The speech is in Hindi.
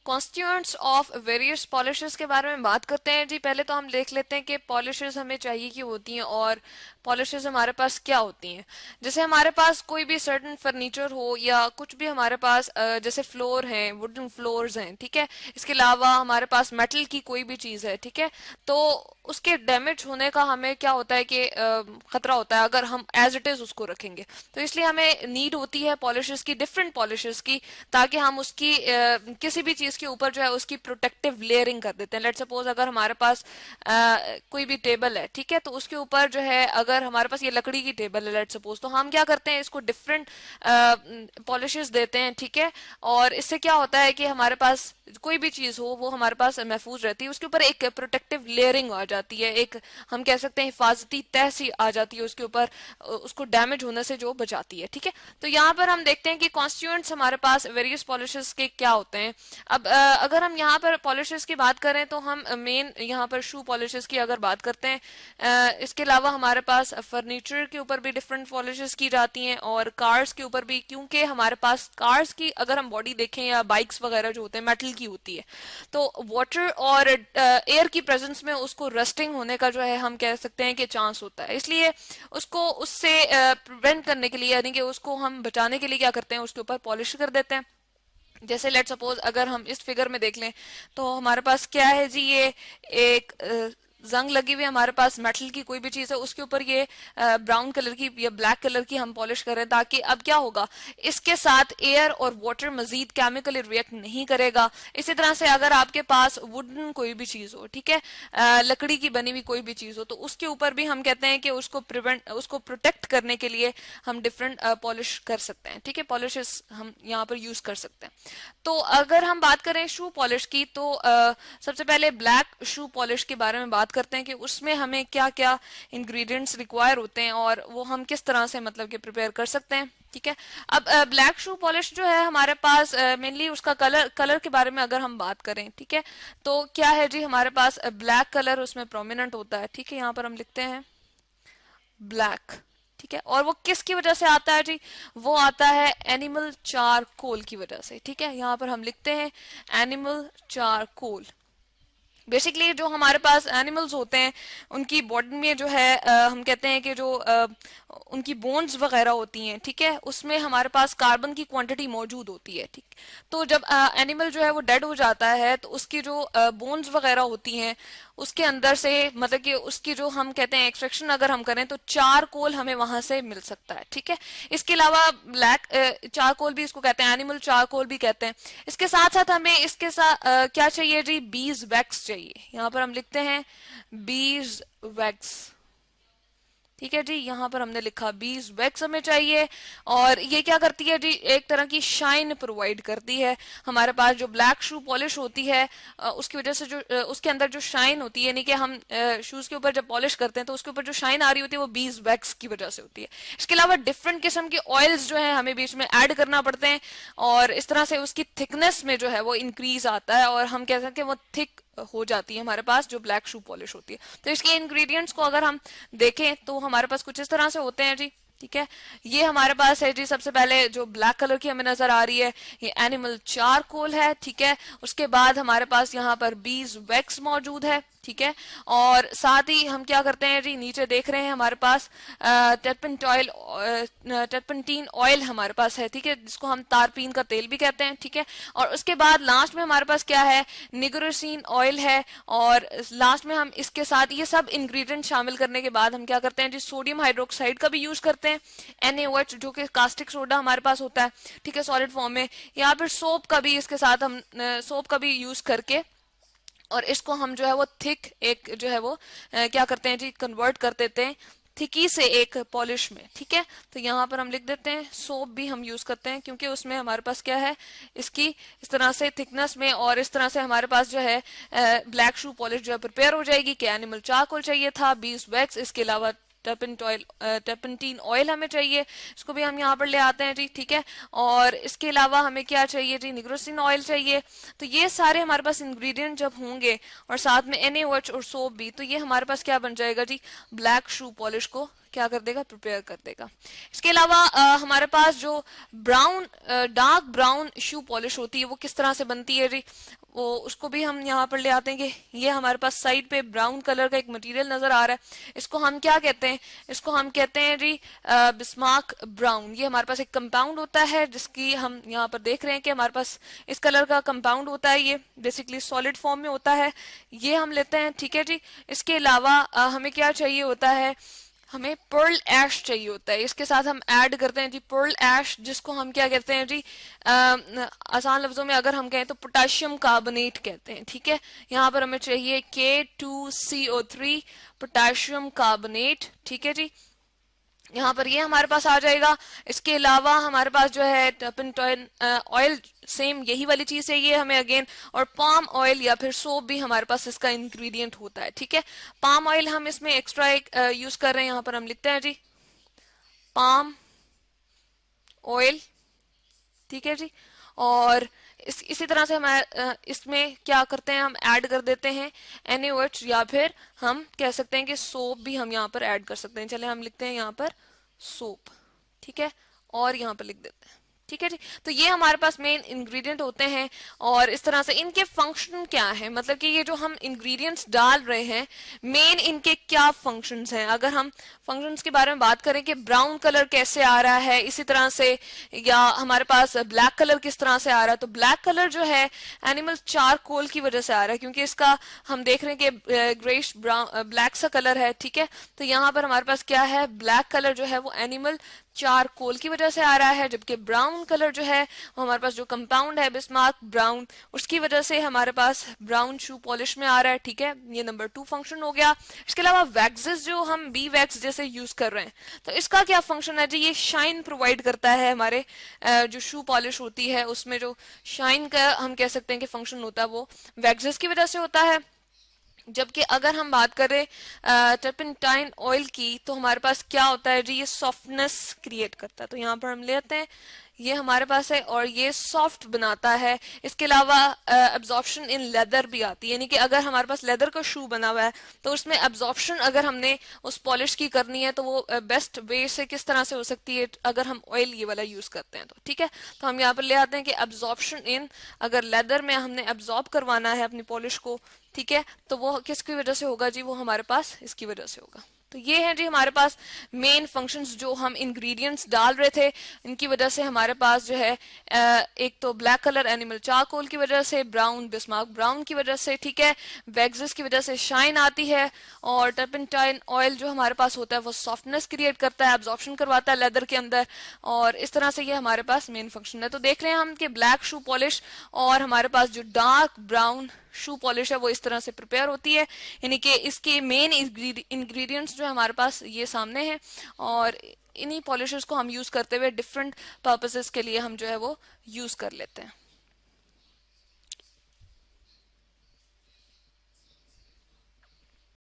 कॉन्स्टिट्यूएंट्स ऑफ वेरियस पॉलिशेस के बारे में बात करते हैं जी। पहले तो हम देख लेते हैं कि पॉलिशेस हमें चाहिए क्यों होती हैं और पॉलिशेस हमारे पास क्या होती हैं। जैसे हमारे पास कोई भी सर्टन फर्नीचर हो या कुछ भी हमारे पास जैसे फ्लोर हैं, वुडन फ्लोर्स हैं, ठीक है, इसके अलावा हमारे पास मेटल की कोई भी चीज़ है, ठीक है, तो उसके डैमेज होने का हमें क्या होता है कि खतरा होता है अगर हम एज इट इज उसको रखेंगे। तो इसलिए हमें नीड होती है पॉलिशेस की, डिफरेंट पॉलिशेस की, ताकि हम उसकी किसी भी चीज के ऊपर जो है उसकी प्रोटेक्टिव लेयरिंग कर देते हैं। लेट सपोज अगर हमारे पास कोई भी टेबल है, ठीक है, तो उसके ऊपर जो है अगर हमारे पास ये लकड़ी की टेबल है लेट सपोज, तो हम क्या करते हैं इसको डिफरेंट पॉलिशेस देते हैं, ठीक है, और इससे क्या होता है कि हमारे पास कोई भी चीज हो वो हमारे पास महफूज रहती है, उसके ऊपर एक प्रोटेक्टिव लेयरिंग आ जाती है, एक हम कह सकते हैं हिफाजती तह सी आ जाती है उसके ऊपर, उसको डैमेज होने से जो बचाती है, ठीक है। तो यहाँ पर हम देखते हैं कि कॉन्स्टिट्यूएंट्स हमारे पास वेरियस पॉलिशेस के क्या होते हैं। अब अगर हम यहाँ पर पॉलिशेस की बात करें तो हम मेन यहाँ पर शू पॉलिशेस की अगर बात करते हैं, इसके अलावा हमारे पास फर्नीचर के ऊपर भी डिफरेंट पॉलिशेस की जाती हैं और कार्स के ऊपर भी, क्योंकि हमारे पास कार्स की अगर हम बॉडी देखें या बाइक्स वगैरह जो होते हैं मेटल की होती है, तो वाटर और एयर की प्रेजेंस में उसको रस्टिंग होने का जो है हम कह सकते हैं कि चांस होता है। इसलिए उसको उससे प्रिवेंट करने के लिए, यानी कि उसको हम बचाने के लिए क्या करते हैं, उसके ऊपर पॉलिश कर देते हैं। जैसे लेट सपोज अगर हम इस फिगर में देख लें तो हमारे पास क्या है जी, ये एक जंग लगी हुई है हमारे पास मेटल की कोई भी चीज है, उसके ऊपर ये ब्राउन कलर की या ब्लैक कलर की हम पॉलिश कर रहे हैं, ताकि अब क्या होगा, इसके साथ एयर और वाटर मजीद केमिकली रिएक्ट नहीं करेगा। इसी तरह से अगर आपके पास वुडन कोई भी चीज हो, ठीक है, लकड़ी की बनी हुई कोई भी चीज हो, तो उसके ऊपर भी हम कहते हैं कि उसको प्रोटेक्ट करने के लिए हम डिफरेंट पॉलिश कर सकते हैं, ठीक है, पॉलिशेस हम यहाँ पर यूज कर सकते हैं। तो अगर हम बात करें शू पॉलिश की तो सबसे पहले ब्लैक शू पॉलिश के बारे में बात करते हैं कि उसमें हमें क्या क्या इंग्रेडिएंट्स रिक्वायर होते हैं और वो हम किस तरह से मतलब कि प्रिपेयर कर सकते हैं, ठीक है। अब ब्लैक शू पॉलिश जो है हमारे पास मेनली उसका कलर के बारे में अगर हम बात करें, ठीक है, तो क्या है जी, हमारे पास ब्लैक कलर उसमें प्रोमिनेंट होता है, ठीक है, यहाँ पर हम लिखते हैं ब्लैक, ठीक है, और वो किसकी वजह से आता है जी, वो आता है एनिमल चारकोल की वजह से, ठीक है, यहाँ पर हम लिखते हैं एनिमल चारकोल। बेसिकली जो हमारे पास एनिमल्स होते हैं उनकी बॉडी में जो है हम कहते हैं कि जो उनकी बोन्स वगैरह होती हैं, ठीक है, उसमें हमारे पास कार्बन की क्वांटिटी मौजूद होती है, ठीक। तो जब एनिमल जो है वो डेड हो जाता है तो उसकी जो बोन्स वगैरह होती हैं उसके अंदर से मतलब कि उसकी जो हम कहते हैं एक्सट्रैक्शन अगर हम करें तो चारकोल हमें वहां से मिल सकता है, ठीक है। इसके अलावा ब्लैक चारकोल भी इसको कहते हैं, एनिमल चारकोल भी कहते हैं। इसके साथ साथ हमें इसके साथ क्या चाहिए जी, बीज वैक्स चाहिए, यहाँ पर हम लिखते हैं बीज वैक्स, ठीक है जी, यहाँ पर हमने लिखा बीज वैक्स हमें चाहिए। और ये क्या करती है जी, एक तरह की शाइन प्रोवाइड करती है। हमारे पास जो ब्लैक शू पॉलिश होती है उसकी वजह से जो उसके अंदर जो शाइन होती है, यानी कि हम शूज के ऊपर जब पॉलिश करते हैं तो उसके ऊपर जो शाइन आ रही होती है वो बीज वैक्स की वजह से होती है। इसके अलावा डिफरेंट किस्म के ऑयल्स जो है हमें बीच में ऐड करना पड़ते हैं और इस तरह से उसकी थिकनेस में जो है वो इंक्रीज आता है और हम कह सकते हैं वो थिक हो जाती है हमारे पास जो ब्लैक शू पॉलिश होती है। तो इसके इंग्रेडिएंट्स को अगर हम देखें तो हमारे पास कुछ इस तरह से होते हैं जी, ठीक है। ये हमारे पास है जी, सबसे पहले जो ब्लैक कलर की हमें नजर आ रही है ये एनिमल चारकोल है, ठीक है। उसके बाद हमारे पास यहाँ पर बीज वैक्स मौजूद है, ठीक है। और साथ ही हम क्या करते हैं जी, नीचे देख रहे हैं हमारे पास टर्पनटीन ऑयल हमारे पास है, ठीक है, जिसको हम तारपीन का तेल भी कहते हैं, ठीक है। और उसके बाद लास्ट में हमारे पास क्या है, निगरोसिन ऑयल है। और लास्ट में हम इसके साथ ये सब इंग्रेडिएंट शामिल करने के बाद हम क्या करते हैं जी, सोडियम हाइड्रोक्साइड का भी यूज करते हैं, NaOH, जो कि कास्टिक सोडा हमारे पास होता है, ठीक है, सॉलिड फॉर्म में। या फिर सोप का भी इसके साथ हम सोप का भी यूज करके और इसको हम जो है वो थिक एक जो है वो क्या करते हैं जी, कन्वर्ट कर देते हैं थिकी से एक पॉलिश में, ठीक है। तो यहाँ पर हम लिख देते हैं सोप भी हम यूज करते हैं क्योंकि उसमें हमारे पास क्या है, इसकी इस तरह से थिकनेस में और इस तरह से हमारे पास जो है ब्लैक शू पॉलिश जो है प्रिपेयर हो जाएगी कि एनिमल चारकोल चाहिए था, बीज वैक्स, इसके अलावा टर्पेंटीन ऑयल हमें चाहिए, इसको भी हम यहाँ पर ले आते हैं जी, ठीक है। और इसके अलावा हमें क्या चाहिए जी, निग्रोसिन ऑयल चाहिए। तो ये सारे हमारे पास इंग्रेडिएंट जब होंगे और साथ में NaOH और सोप भी, तो ये हमारे पास क्या बन जाएगा जी, ब्लैक शू पॉलिश को क्या कर देगा, प्रिपेयर कर देगा। इसके अलावा हमारे पास जो brown dark brown shoe polish होती है वो किस तरह से बनती है जी, वो उसको भी हम यहाँ पर ले आते हैं कि ये हमारे पास साइड पे ब्राउन कलर का एक मटेरियल नजर आ रहा है, इसको हम क्या कहते हैं, इसको हम कहते हैं जी बिस्मार्क ब्राउन। ये हमारे पास एक कंपाउंड होता है जिसकी हम यहाँ पर देख रहे हैं कि हमारे पास इस कलर का कंपाउंड होता है, ये बेसिकली सॉलिड फॉर्म में होता है, ये हम लेते हैं, ठीक है जी। इसके अलावा हमें क्या चाहिए होता है, हमें पर्ल ऐश चाहिए होता है, इसके साथ हम ऐड करते हैं जी पर्ल ऐश, जिसको हम क्या कहते हैं जी, आसान लफ्जों में अगर हम कहें तो पोटेशियम कार्बोनेट कहते हैं, ठीक है। यहाँ पर हमें चाहिए K2CO3 पोटेशियम कार्बोनेट, ठीक है जी। यहाँ पर ये हमारे पास आ जाएगा। इसके अलावा हमारे पास जो है टर्पेंटाइन ऑयल, सेम यही वाली चीज है ये हमें अगेन, और पाम ऑयल या फिर सोप भी हमारे पास इसका इंग्रेडिएंट होता है, ठीक है। पाम ऑयल हम इसमें एक्स्ट्रा एक यूज कर रहे हैं, यहाँ पर हम लिखते हैं जी पाम ऑयल, ठीक है जी। और इसी तरह से हम इसमें क्या करते हैं, हम ऐड कर देते हैं NaOH, या फिर हम कह सकते हैं कि सोप भी हम यहाँ पर ऐड कर सकते हैं। चले हम लिखते हैं यहाँ पर सोप, ठीक है, और यहाँ पर लिख देते हैं, ठीक है जी। तो ये हमारे पास मेन इंग्रेडिएंट होते हैं, और इस तरह से इनके फंक्शन क्या है, मतलब कि ये जो हम इंग्रेडिएंट्स डाल रहे हैं मेन इनके क्या फंक्शंस हैं। अगर हम फंक्शंस के बारे में बात करें कि ब्राउन कलर कैसे आ रहा है, इसी तरह से, या हमारे पास ब्लैक कलर किस तरह से आ रहा है, तो ब्लैक कलर जो है एनिमल चारकोल की वजह से आ रहा है, क्योंकि इसका हम देख रहे हैं कि ग्रेश ब्राउन ब्लैक सा कलर है, ठीक है। तो यहाँ पर हमारे पास क्या है, ब्लैक कलर जो है वो एनिमल चारकोल की वजह से आ रहा है, जबकि ब्राउन कलर जो है वो हमारे पास जो कंपाउंड है बिस्मार्क ब्राउन, उसकी वजह से हमारे पास ब्राउन शू पॉलिश में आ रहा है, ठीक है। ये नंबर 2 फंक्शन हो गया। इसके अलावा वैक्सेस जो हम बी वैक्स जैसे यूज कर रहे हैं, तो इसका क्या फंक्शन है जी, ये शाइन प्रोवाइड करता है हमारे जो शू पॉलिश होती है उसमें जो शाइन का हम कह सकते हैं कि फंक्शन होता है वो वैक्सेस की वजह से होता है। जबकि अगर हम बात करें टर्पेंटाइन ऑयल की, तो हमारे पास क्या होता है जी, ये सॉफ्टनेस क्रिएट करता है, तो यहाँ पर हम लेते हैं, ये हमारे पास है और ये सॉफ्ट बनाता है। इसके अलावा एब्जॉर्प्शन इन लेदर भी आती है, यानी कि अगर हमारे पास लेदर का शू बना हुआ है तो उसमें एब्जॉर्प्शन अगर हमने उस पॉलिश की करनी है तो वो बेस्ट वे से किस तरह से हो सकती है, अगर हम ऑयल ये वाला यूज करते हैं तो, ठीक है। तो हम यहाँ पर ले आते हैं कि एब्जॉर्प्शन इन, अगर लेदर में हमने एब्जॉर्ब करवाना है अपनी पॉलिश को, ठीक है, तो वो किसकी वजह से होगा जी, वो हमारे पास इसकी वजह से होगा। तो ये है जी हमारे पास मेन फंक्शंस जो हम इंग्रेडिएंट्स डाल रहे थे, इनकी वजह से हमारे पास जो है एक तो ब्लैक कलर एनिमल चारकोल की वजह से, ब्राउन बिस्मार्क ब्राउन की वजह से, ठीक है, वैक्सेस की वजह से शाइन आती है, और टर्पेंटाइन ऑयल जो हमारे पास होता है वो सॉफ्टनेस क्रिएट करता है, एब्जॉर्प्शन करवाता है लेदर के अंदर, और इस तरह से ये हमारे पास मेन फंक्शन है। तो देख रहे हैं हम कि ब्लैक शू पॉलिश और हमारे पास जो डार्क ब्राउन शू पॉलिश है वो इस तरह से प्रिपेयर होती है, यानी कि इसके मेन इंग्रेडिएंट्स जो है हमारे पास ये सामने हैं, और इन्हीं पॉलिशर्स को हम यूज करते हुए डिफरेंट पर्पसेस के लिए हम जो है वो यूज कर लेते हैं।